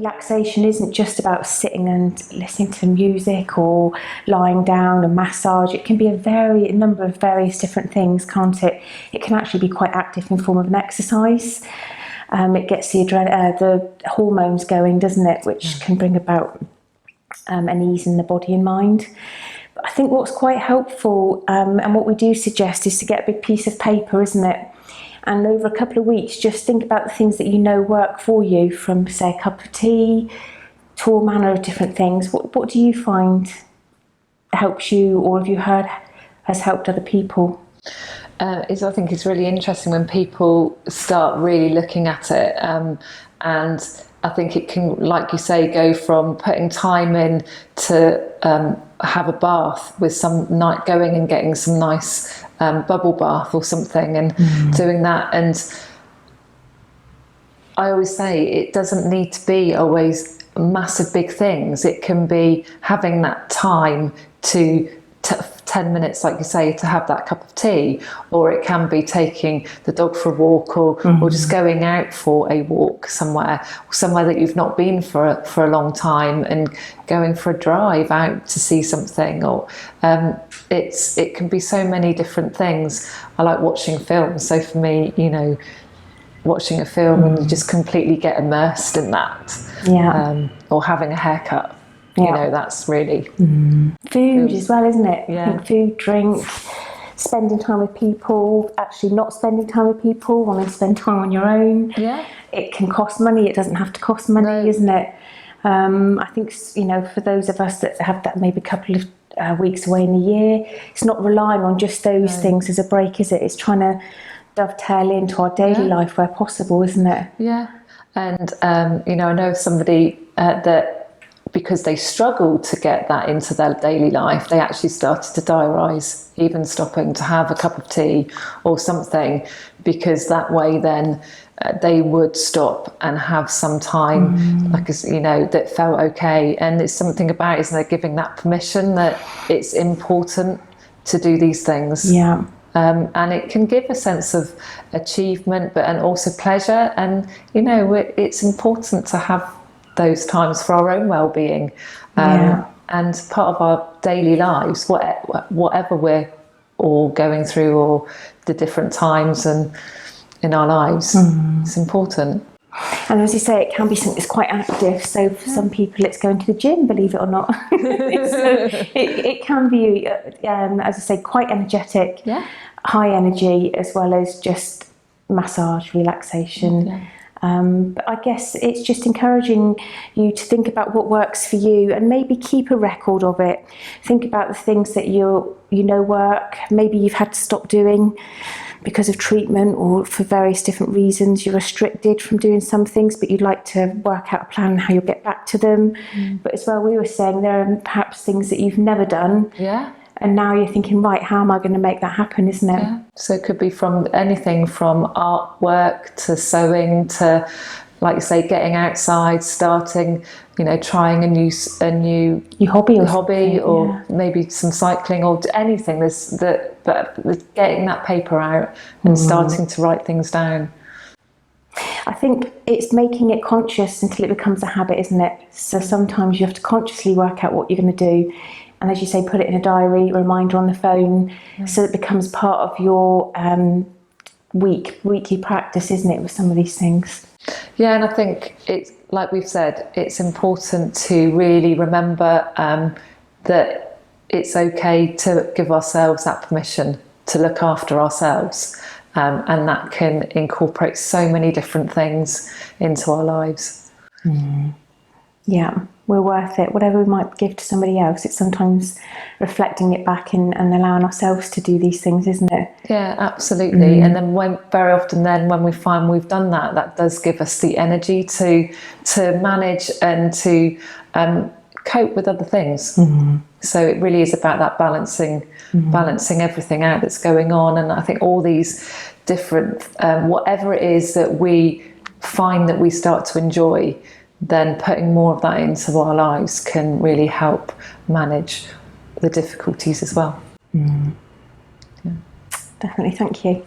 relaxation isn't just about sitting and listening to music or lying down and massage. It can be a number of various different things, can't it? It can actually be quite active in the form of an exercise. It gets the hormones going, doesn't it? Which can bring about an ease in the body and mind. But I think what's quite helpful, and what we do suggest, is to get a big piece of paper, isn't it? And over a couple of weeks, just think about the things that you know work for you, from, say, a cup of tea to all manner of different things. What do you find helps you, or have you heard has helped other people? I think it's really interesting when people start really looking at it, and I think it can, like you say, go from putting time in to have a bath with going and getting some nice bubble bath or something, and doing that. And I always say it doesn't need to be always massive big things. It can be having that time to 10 minutes, like you say, to have that cup of tea, or it can be taking the dog for a walk, or just going out for a walk somewhere that you've not been for a long time, and going for a drive out to see something. Or it can be so many different things. I like watching films, so for me, watching a film and you just completely get immersed in that. Or having a haircut. That's really food as well, isn't it? Yeah. I think food, drink, spending time with people, actually not spending time with people, wanting to spend time on your own. Yeah. It can cost money. It doesn't have to cost money, isn't it? I think, for those of us that have that maybe a couple of weeks away in the year, it's not relying on just those things as a break, is it? It's trying to dovetail into our daily life where possible, isn't it? Yeah. And, I know somebody that, because they struggled to get that into their daily life, they actually started to diarise, even stopping to have a cup of tea or something, because that way then they would stop and have some time, that felt okay. And it's something about, isn't there, giving that permission that it's important to do these things. Yeah. And it can give a sense of achievement, and also pleasure. And, it's important to have those times for our own well-being, and part of our daily lives, whatever we're all going through, or the different times and in our lives. It's important. And as you say, it can be something that's quite active. So for some people, it's going to the gym, believe it or not. So it can be, as I say, quite energetic, high energy, as well as just massage, relaxation. But I guess it's just encouraging you to think about what works for you, and maybe keep a record of it. Think about the things that you work. Maybe you've had to stop doing because of treatment, or for various different reasons you're restricted from doing some things, but you'd like to work out a plan how you'll get back to them. But as well, we were saying there are perhaps things that you've never done. And now you're thinking, right, how am I going to make that happen, isn't it? Yeah. So it could be from anything from artwork to sewing to, like you say, getting outside, starting, trying a new hobby, or maybe some cycling, or anything. But getting that paper out and starting to write things down. I think it's making it conscious until it becomes a habit, isn't it? So sometimes you have to consciously work out what you're going to do. And as you say, put it in a diary, a reminder on the phone, so it becomes part of your weekly practice, isn't it, with some of these things? Yeah, and I think it's, like we've said, it's important to really remember that it's okay to give ourselves that permission to look after ourselves, and that can incorporate so many different things into our lives. Yeah, we're worth it. Whatever we might give to somebody else, it's sometimes reflecting it back and allowing ourselves to do these things, isn't it? Yeah, absolutely. And then very often when we find we've done that, that does give us the energy to manage and to cope with other things. So it really is about that balancing everything out that's going on. And I think all these different, whatever it is that we find that we start to enjoy, then putting more of that into our lives can really help manage the difficulties as well. Definitely, thank you.